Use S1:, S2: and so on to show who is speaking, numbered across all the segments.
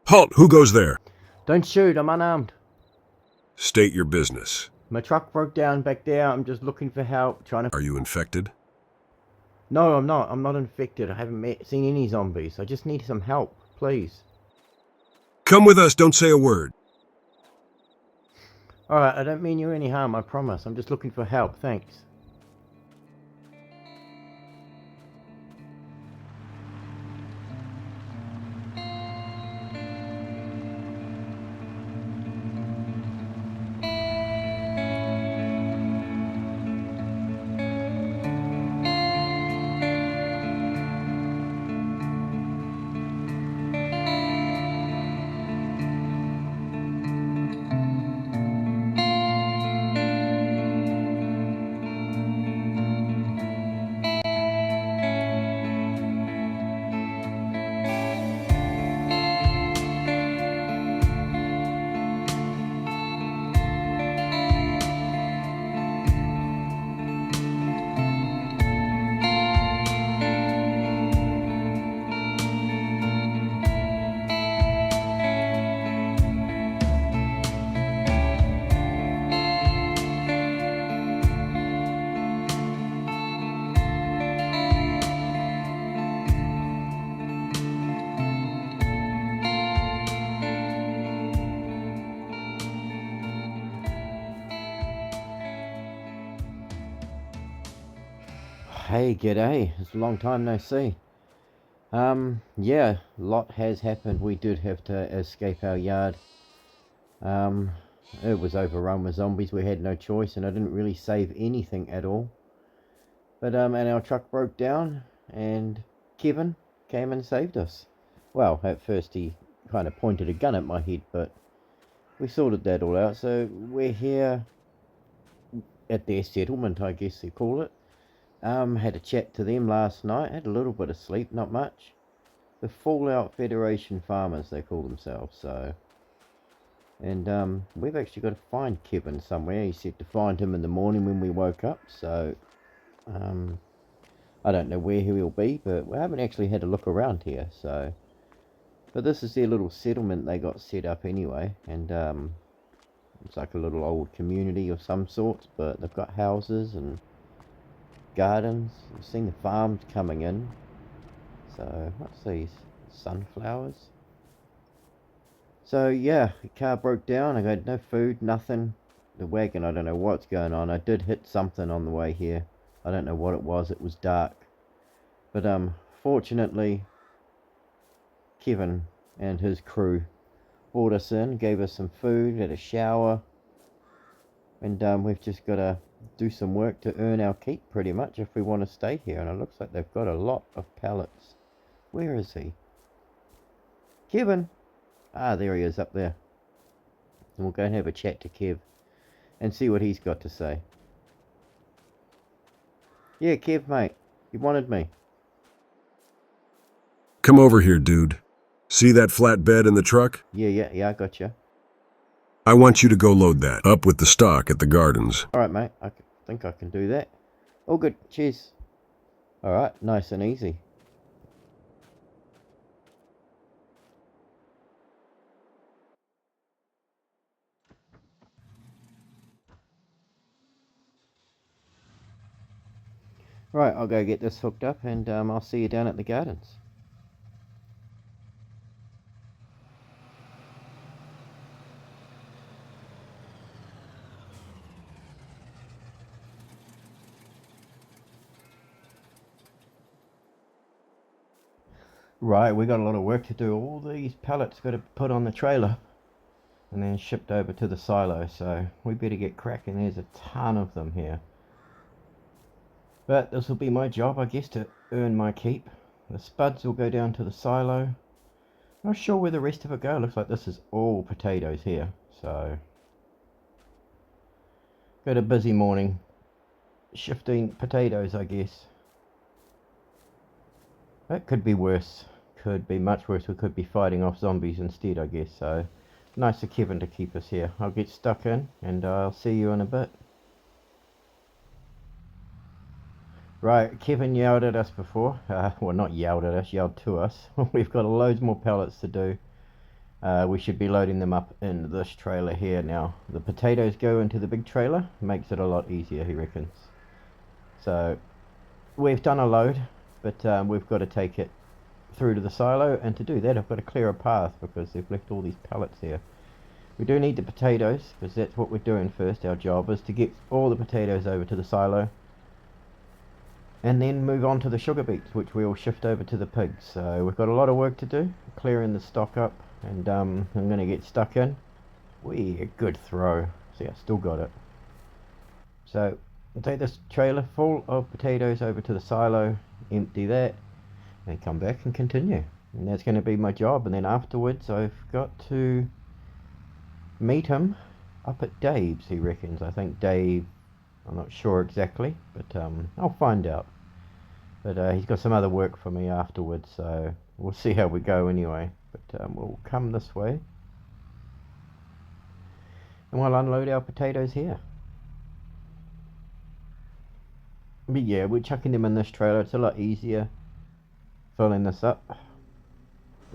S1: Halt! Who goes there?
S2: Don't shoot, I'm unarmed.
S1: State your business.
S2: My truck broke down back there. I'm just looking for help, trying to...
S1: Are you infected?
S2: No, I'm not. I'm not infected. I haven't seen any zombies. I just need some help, please.
S1: Come with us, don't say a word.
S2: Alright, I don't mean you any harm, I promise. I'm just looking for help, thanks. Hey, g'day. It's a long time no see. Yeah, a lot has happened. We did have to escape our yard. Um, it was overrun with zombies. We had no choice, and I didn't really save anything at all. But, and our truck broke down, and Kevin came and saved us. Well, at first he kind of pointed a gun at my head, but we sorted that all out. So we're here at their settlement, I guess they call it. Had a chat to them last night. Had a little bit of sleep, not much. The Fallout Federation Farmers, they call themselves. So, and we've actually got to find Kevin somewhere. He said to find him in the morning when we woke up. So, I don't know where he will be, but we haven't actually had a look around here. So, but this is their little settlement they got set up anyway, and it's like a little old community of some sort. But they've got houses and gardens. I've seen the farms coming in. So what's these? Sunflowers. So yeah, the car broke down. I got no food, nothing. The wagon, I don't know what's going on. I did hit something on the way here. I don't know what it was. It was dark. But fortunately Kevin and his crew brought us in, gave us some food, had a shower, and we've just got to do some work to earn our keep pretty much if we want to stay here. And it looks like they've got a lot of pallets. Where is he? Kevin! Ah, there he is up there. And we'll go and have a chat to Kev and see what he's got to say. Yeah, Kev, mate. You wanted me.
S1: Come over here, dude. See that flat bed in the truck?
S2: Yeah, I got you.
S1: I want you to go load that up with the stock at the gardens.
S2: Alright, mate. I think I can do that. All good. Cheers. Alright, nice and easy. Right, I'll go get this hooked up, and I'll see you down at the gardens. Right, we got a lot of work to do. All these pallets got to put on the trailer and then shipped over to the silo, so we better get cracking. There's a ton of them here. But this will be my job, I guess, to earn my keep. The spuds will go down to the silo. Not sure where the rest of it go. Looks like this is all potatoes here. So, got a busy morning. Shifting potatoes, I guess. That could be worse. Could be much worse. We could be fighting off zombies instead, I guess. So, nice of Kevin to keep us here. I'll get stuck in, and I'll see you in a bit. Right, Kevin yelled at us before. Well, not yelled at us, yelled to us. We've got loads more pallets to do. We should be loading them up in this trailer here now. The potatoes go into the big trailer, makes it a lot easier, he reckons. So we've done a load, but we've got to take it through to the silo, and to do that I've got to clear a path because they've left all these pallets here. We do need the potatoes because that's what we're doing first. Our job is to get all the potatoes over to the silo and then move on to the sugar beets, which we'll shift over to the pigs. So we've got a lot of work to do, clearing the stock up, and I'm going to get stuck in. A good throw. See, I still got it. So I'll take this trailer full of potatoes over to the silo, empty that, and come back and continue. And that's going to be my job. And then afterwards I've got to meet him up at Dave's, he reckons. I think Dave, I'm not sure exactly, but I'll find out. But he's got some other work for me afterwards, so we'll see how we go anyway. But we'll come this way and we'll unload our potatoes here. But yeah, we're chucking them in this trailer. It's a lot easier filling this up,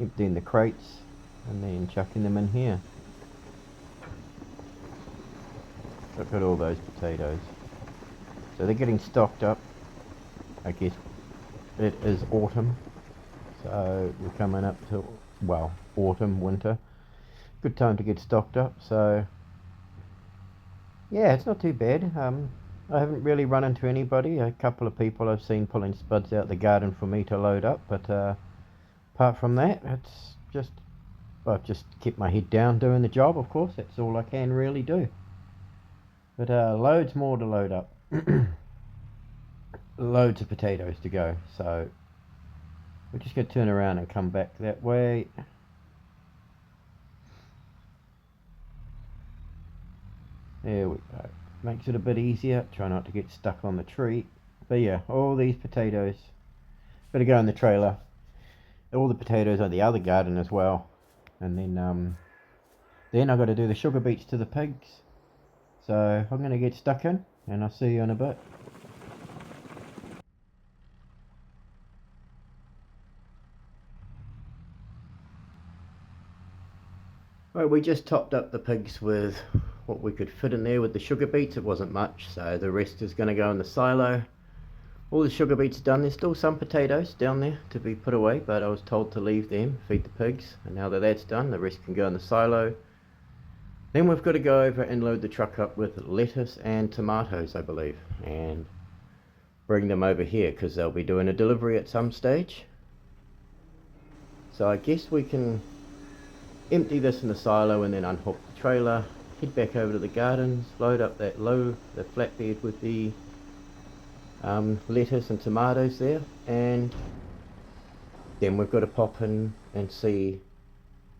S2: emptying the crates, and then chucking them in here. Look at all those potatoes. So they're getting stocked up. I guess it is autumn, so we're coming up to, well, autumn, winter. Good time to get stocked up. So yeah, it's not too bad. I haven't really run into anybody. A couple of people I've seen pulling spuds out the garden for me to load up, but apart from that, it's just, I've just kept my head down doing the job. Of course, that's all I can really do. But loads more to load up. Loads of potatoes to go. So we're just going to turn around and come back that way. There we go. Makes it a bit easier. Try not to get stuck on the tree. But yeah, all these potatoes better go in the trailer. All the potatoes are the other garden as well. And then I've got to do the sugar beets to the pigs. So I'm going to get stuck in, and I'll see you in a bit. Right, we just topped up the pigs with what we could fit in there with the sugar beets. It wasn't much, so the rest is going to go in the silo. All the sugar beets done. There's still some potatoes down there to be put away, but I was told to leave them, feed the pigs, and now that that's done, the rest can go in the silo. Then we've got to go over and load the truck up with lettuce and tomatoes, I believe, and bring them over here because they'll be doing a delivery at some stage. So I guess we can empty this in the silo and then unhook the trailer, head back over to the gardens, load up the flatbed with the lettuce and tomatoes there, and then we've got to pop in and see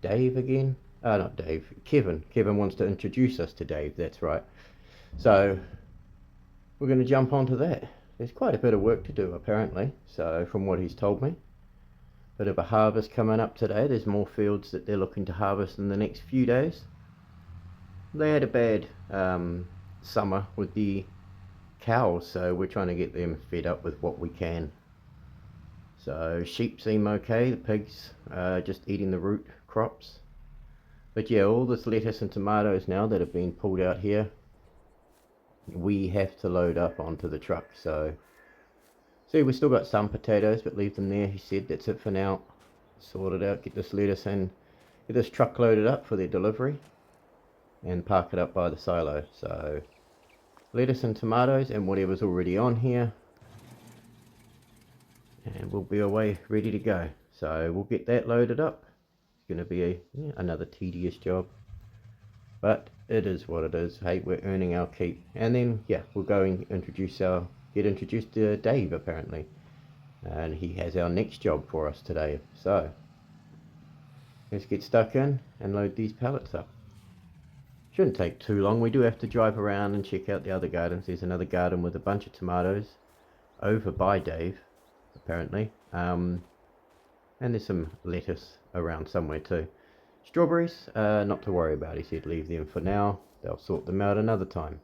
S2: Dave again. Not Dave, Kevin. Kevin wants to introduce us to Dave, that's right. So we're going to jump onto that. There's quite a bit of work to do apparently, so from what he's told me. Bit of a harvest coming up today. There's more fields that they're looking to harvest in the next few days. They had a bad summer with the cows, so we're trying to get them fed up with what we can. So sheep seem okay, the pigs are just eating the root crops. But yeah, all this lettuce and tomatoes now that have been pulled out here, we have to load up onto the truck. So see, we've still got some potatoes, but leave them there. He said that's it for now. Sort it out, get this lettuce and get this truck loaded up for their delivery and park it up by the silo. So lettuce and tomatoes and whatever's already on here, and we'll be away ready to go. So we'll get that loaded up. It's going to be another tedious job, but it is what it is. Hey, we're earning our keep. And then yeah, we'll go and get introduced to Dave apparently, and he has our next job for us today. So let's get stuck in and load these pallets up. Shouldn't take too long. We do have to drive around and check out the other gardens. There's another garden with a bunch of tomatoes over by Dave apparently, and there's some lettuce around somewhere too. Strawberries, not to worry about. He said leave them for now, they'll sort them out another time.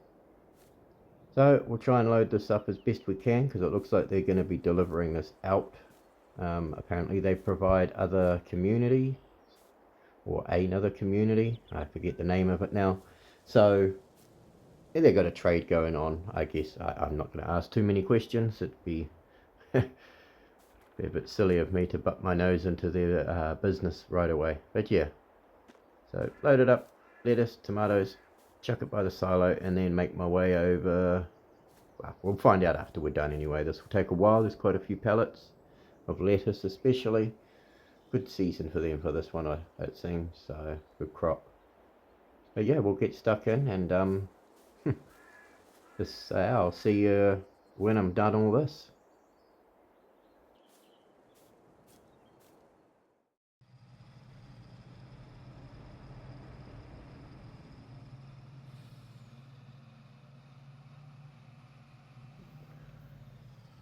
S2: So we'll try and load this up as best we can because it looks like they're going to be delivering this out. Apparently they provide other community or another community. I forget the name of it now. So they've got a trade going on, I guess. I'm not going to ask too many questions. It'd be a bit silly of me to butt my nose into their business right away. But yeah, so load it up, lettuce, tomatoes, chuck it by the silo, and then make my way over. Well, we'll find out after we're done anyway. This will take a while. There's quite a few pallets of lettuce especially. Good season for them for this one, it seems. So good crop. But yeah, we'll get stuck in, and I'll see you when I'm done all this.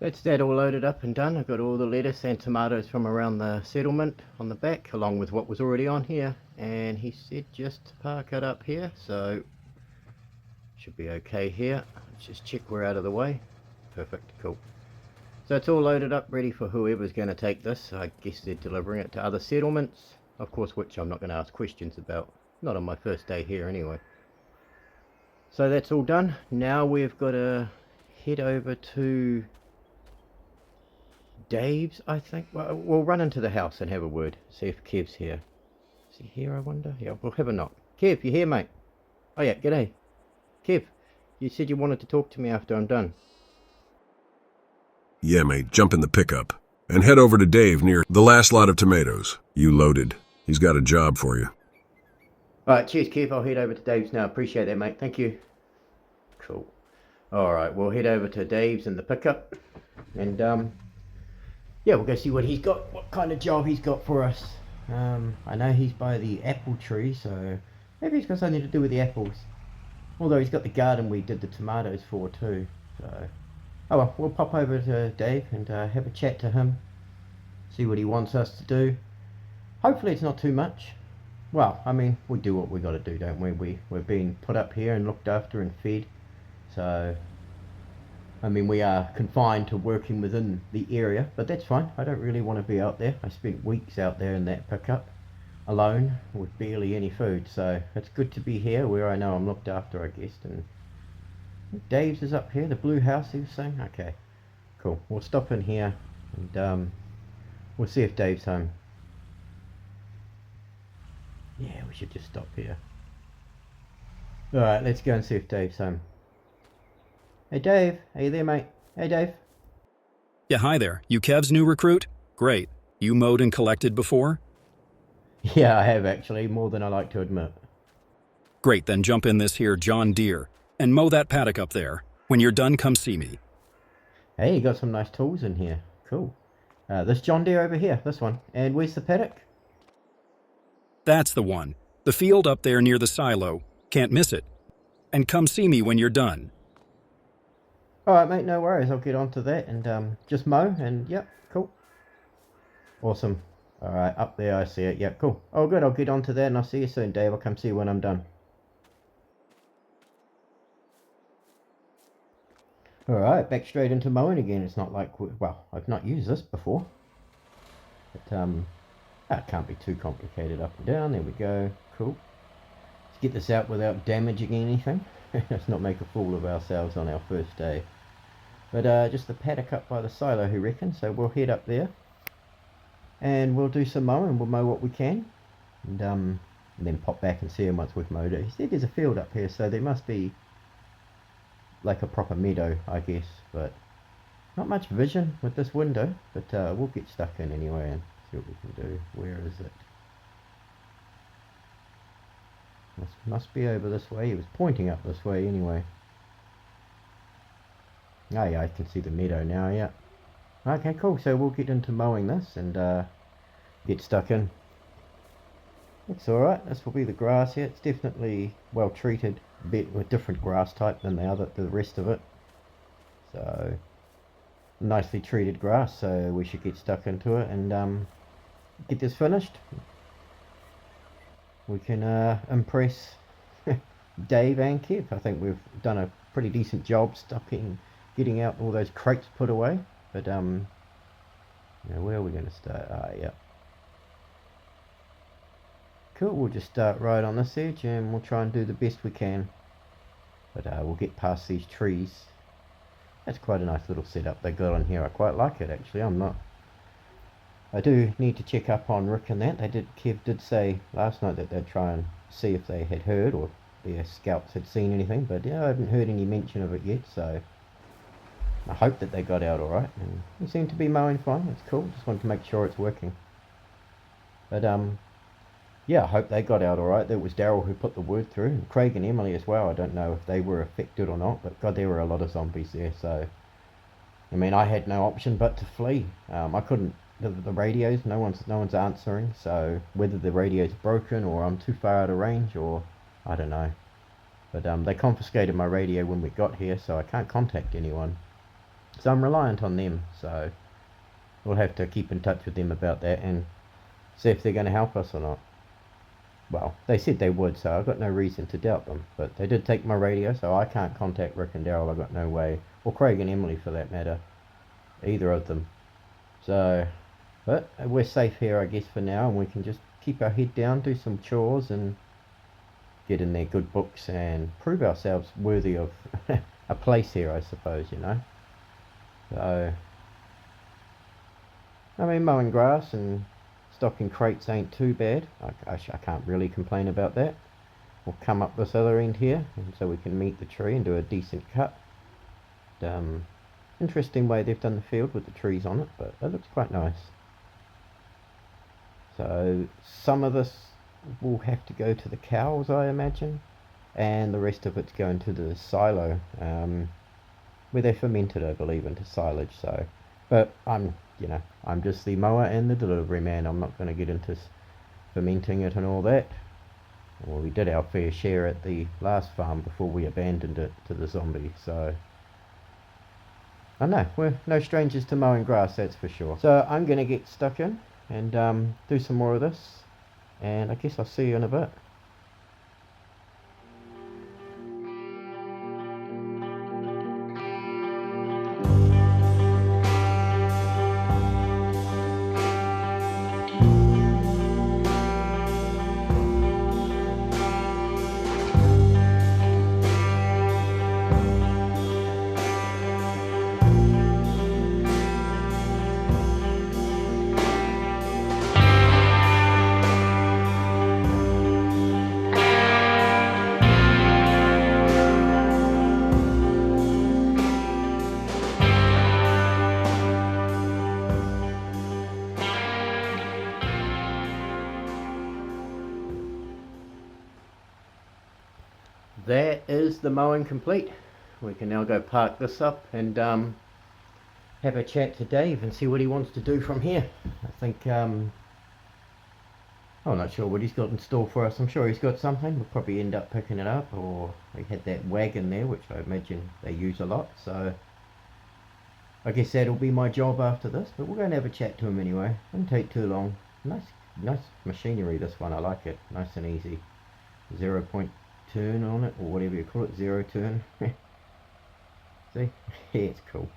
S2: That's that all loaded up and done. I've got all the lettuce and tomatoes from around the settlement on the back, along with what was already on here. And he said just to park it up here, so should be okay here. Let's just check we're out of the way. Perfect, cool. So it's all loaded up, ready for whoever's going to take this. I guess they're delivering it to other settlements, of course, which I'm not going to ask questions about. Not on my first day here anyway. So that's all done. Now we've got to head over to Dave's, I think. Well, we'll run into the house and have a word. See if Kev's here. Is he here, I wonder? Yeah, we'll have a knock. Kev, you here, mate? Oh yeah, g'day. Kev, you said you wanted to talk to me after I'm done.
S1: Yeah, mate, jump in the pickup and head over to Dave near the last lot of tomatoes. You loaded. He's got a job for you.
S2: Alright, cheers, Kev. I'll head over to Dave's now. Appreciate that, mate. Thank you. Cool. Alright, we'll head over to Dave's in the pickup. And, yeah, we'll go see what he's got, what kind of job he's got for us. I know he's by the apple tree, so maybe he's got something to do with the apples. Although he's got the garden we did the tomatoes for too. So, oh well, we'll pop over to Dave and have a chat to him. See what he wants us to do. Hopefully it's not too much. Well, I mean, we do what we got to do, don't we? We're being put up here and looked after and fed. So, I mean, we are confined to working within the area, but that's fine. I don't really want to be out there. I spent weeks out there in that pickup alone with barely any food, so it's good to be here where I know I'm looked after, I guess. And Dave's is up here, the blue house he was saying. Okay, cool. We'll stop in here and we'll see if Dave's home. Yeah, we should just stop here. Alright, let's go and see if Dave's home. Hey Dave, are you there, mate? Hey Dave.
S3: Yeah, hi there. You Kev's new recruit? Great. You mowed and collected before?
S2: Yeah, I have actually, more than I like to admit.
S3: Great, then jump in this here John Deere and mow that paddock up there. When you're done, come see me.
S2: Hey, you got some nice tools in here. Cool. This John Deere over here, this one. And where's the paddock?
S3: That's the one. The field up there near the silo. Can't miss it. And come see me when you're done.
S2: Alright mate, no worries. I'll get onto that and just mow and yep, cool. Awesome. Alright, up there I see it. Yep, cool. Oh good, I'll get onto that and I'll see you soon, Dave. I'll come see you when I'm done. Alright, back straight into mowing again. It's not like, well, I've not used this before. But, that can't be too complicated. Up and down, there we go. Cool. Let's get this out without damaging anything. Let's not make a fool of ourselves on our first day. But just the paddock up by the silo, who reckon? So we'll head up there. And we'll do some mowing. We'll mow what we can. And then pop back and see him once we've mowed it. He said there's a field up here, so there must be like a proper meadow, I guess. But not much vision with this window. But we'll get stuck in anyway and see what we can do. Where is it? Must be over this way. He was pointing up this way anyway. Oh yeah, I can see the meadow now, yeah. Okay, cool. So we'll get into mowing this and get stuck in. It's alright. This will be the grass here. It's definitely well treated, a bit with different grass type than the rest of it. So nicely treated grass. So we should get stuck into it and get this finished. We can impress Dave and Kev. I think we've done a pretty decent job getting out all those crates put away. But now where are we going to start? Ah, yeah. Cool, we'll just start right on this edge and we'll try and do the best we can. But we'll get past these trees. That's quite a nice little setup they got on here. I quite like it actually. I do need to check up on Rick and that. Kev did say last night that they'd try and see if they had heard or their scouts had seen anything, but yeah, I haven't heard any mention of it yet, so I hope that they got out alright. And they seem to be mowing fine. It's cool. Just want to make sure it's working. But yeah, I hope they got out alright. That was Daryl who put the word through, and Craig and Emily as well. I don't know if they were affected or not, but God, there were a lot of zombies there, so I mean, I had no option but to flee. I couldn't. The radios, no one's answering. So whether the radio's broken or I'm too far out of range, or I don't know. But they confiscated my radio when we got here, so I can't contact anyone. So I'm reliant on them. So we'll have to keep in touch with them about that and see if they're going to help us or not. Well, they said they would, so I've got no reason to doubt them. But they did take my radio, so I can't contact Rick and Daryl. I've got no way, or Craig and Emily for that matter, either of them. So, but we're safe here, I guess, for now, and we can just keep our head down, do some chores, and get in their good books and prove ourselves worthy of a place here, I suppose, you know. So, I mean, mowing grass and stocking crates ain't too bad. I can't really complain about that. We'll come up this other end here, and so we can meet the tree and do a decent cut. Interesting way they've done the field with the trees on it, but that looks quite nice. So some of this will have to go to the cows, I imagine, and the rest of it's going to the silo, where they ferment it, I believe, into silage. So, but I'm just the mower and the delivery man. I'm not going to get into fermenting it and all that. Well, we did our fair share at the last farm before we abandoned it to the zombies, so I know, we're no strangers to mowing grass, that's for sure. So I'm going to get stuck in and do some more of this, and I guess I'll see you in a bit. That is the mowing complete. We can now go park this up and have a chat to Dave and see what he wants to do from here. I think I'm not sure what he's got in store for us. I'm sure he's got something. We'll probably end up picking it up, or we had that wagon there, which I imagine they use a lot, so I guess that'll be my job after this. But we'll go and have a chat to him anyway. Won't take too long. Nice machinery, this one. I like it. Nice and easy. 0-point turn on it, or whatever you call it, 0 turn. See? Yeah, it's cool.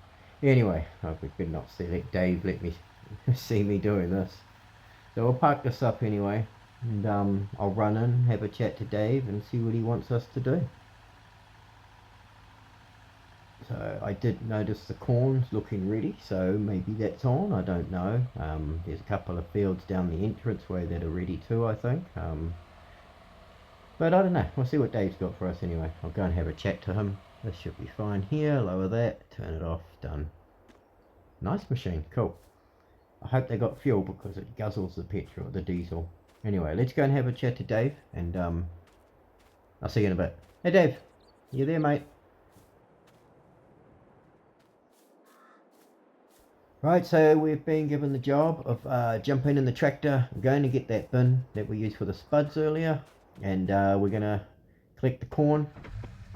S2: Anyway, we better not let Dave let me see me doing this. So I'll park this up anyway, and I'll run in, have a chat to Dave and see what he wants us to do. So I did notice the corn's looking ready, so maybe that's on, I don't know. There's a couple of fields down the entranceway that are ready too, I think. But I don't know, we'll see what Dave's got for us anyway. I'll go and have a chat to him. This should be fine here, lower that, turn it off, done. Nice machine, cool. I hope they got fuel because it guzzles the petrol, the diesel. Anyway, let's go and have a chat to Dave, and I'll see you in a bit. Hey Dave, you there mate? Right, so we've been given the job of jumping in the tractor, going to get that bin that we used for the spuds earlier, and we're going to collect the corn.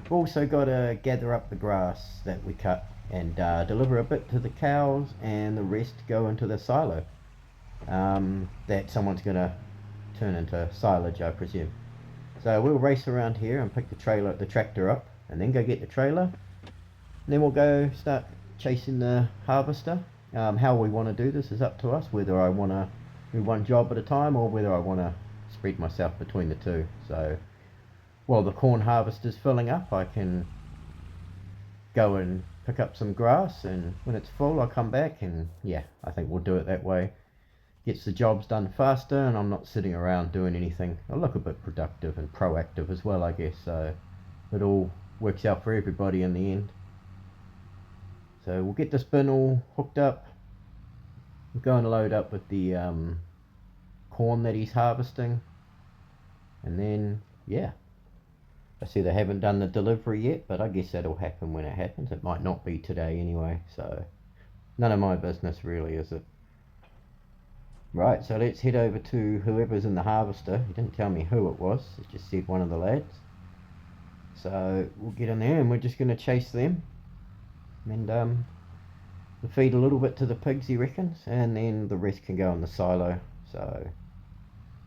S2: We've also got to gather up the grass that we cut and deliver a bit to the cows, and the rest go into the silo that someone's going to turn into silage, I presume. So we'll race around here and pick the tractor up, and then go get the trailer, and then we'll go start chasing the harvester. How we want to do this is up to us, whether I want to do one job at a time or whether I want to spread myself between the two. So while the corn harvest is filling up, I can go and pick up some grass, and when it's full I come back, and yeah, I think we'll do it that way. Gets the jobs done faster, and I'm not sitting around doing anything. I look a bit productive and proactive as well, I guess, so it all works out for everybody in the end. So we'll get this bin all hooked up. We're going to load up with the corn that he's harvesting, and then yeah, I see they haven't done the delivery yet, but I guess that'll happen when it happens. It might not be today anyway, so none of my business really, is it? Right, so let's head over to whoever's in the harvester. He didn't tell me who it was, he just said one of the lads. So we'll get in there and we're just going to chase them, and we'll feed a little bit to the pigs, he reckons, and then the rest can go in the silo. So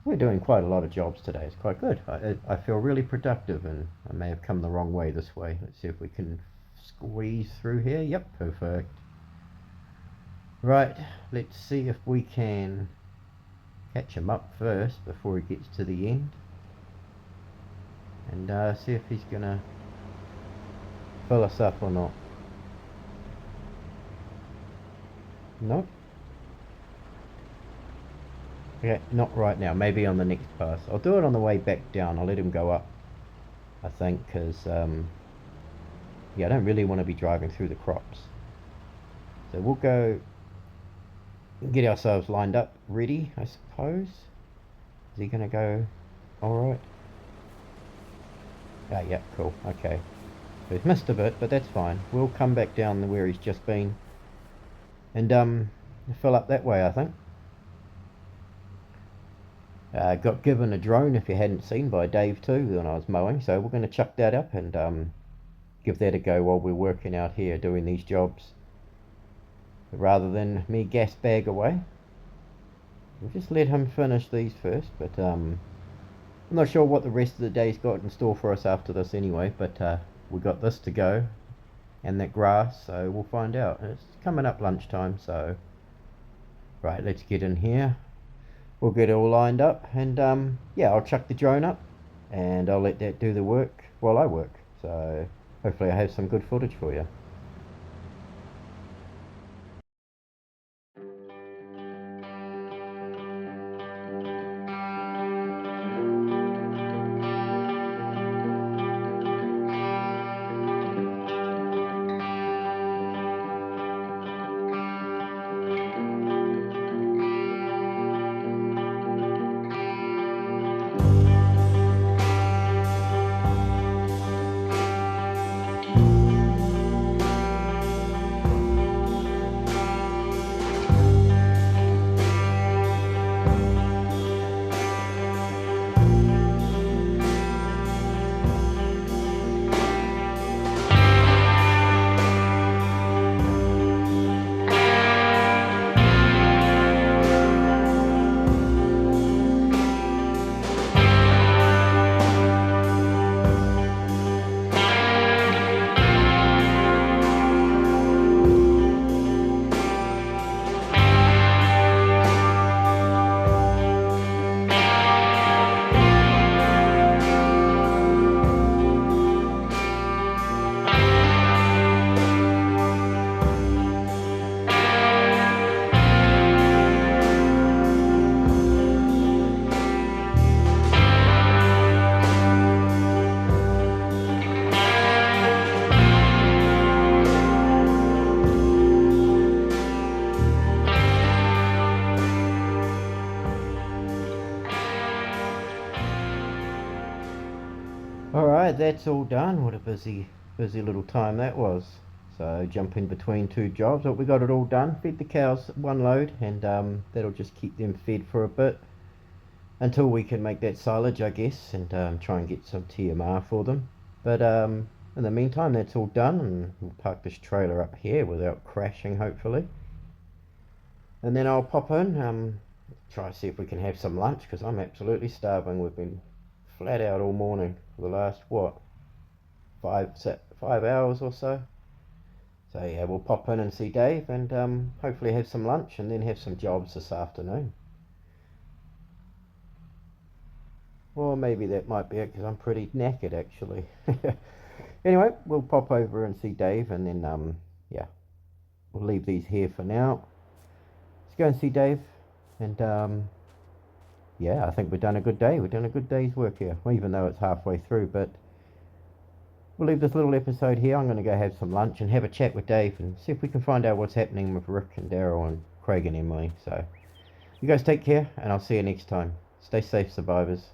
S2: we're doing quite a lot of jobs today. It's quite good. I feel really productive, and I may have come the wrong way this way. Let's see if we can squeeze through here. Yep, perfect. Right, let's see if we can catch him up first before he gets to the end, and see if he's gonna fill us up or not. Nope. Okay, not right now, maybe on the next pass. I'll do it on the way back down. I'll let him go up, I think, because yeah, I don't really want to be driving through the crops. So we'll go get ourselves lined up, ready, I suppose. Is he gonna go alright? Ah, yeah, cool, okay. We've missed a bit, but that's fine. We'll come back down where he's just been, and fill up that way, I think. Got given a drone, if you hadn't seen, by Dave too when I was mowing, so we're going to chuck that up and give that a go while we're working out here doing these jobs, rather than me gas bag away. We'll just let him finish these first, but I'm not sure what the rest of the day's got in store for us after this anyway, but we got this to go and that grass, so we'll find out. It's coming up lunchtime, so right, let's get in here. We'll get it all lined up, and yeah, I'll chuck the drone up and I'll let that do the work while I work, so hopefully I have some good footage for you. Alright, that's all done. What a busy little time that was. So jumping between two jobs, but we got it all done. Fed the cows one load, and that'll just keep them fed for a bit until we can make that silage, I guess, and try and get some TMR for them. But in the meantime, that's all done, and we'll park this trailer up here without crashing, hopefully. And then I'll pop in, try to see if we can have some lunch, because I'm absolutely starving. We've been flat out all morning for the last, what, 5 hours or so. So yeah, we'll pop in and see Dave, and hopefully have some lunch, and then have some jobs this afternoon. Or maybe that might be it because I'm pretty knackered actually. Anyway, we'll pop over and see Dave, and then yeah, we'll leave these here for now. Let's go and see Dave, and yeah, I think we've done a good day. We've done a good day's work here, well, even though it's halfway through. But we'll leave this little episode here. I'm going to go have some lunch and have a chat with Dave and see if we can find out what's happening with Rick and Daryl and Craig and Emily. So you guys take care, and I'll see you next time. Stay safe, survivors.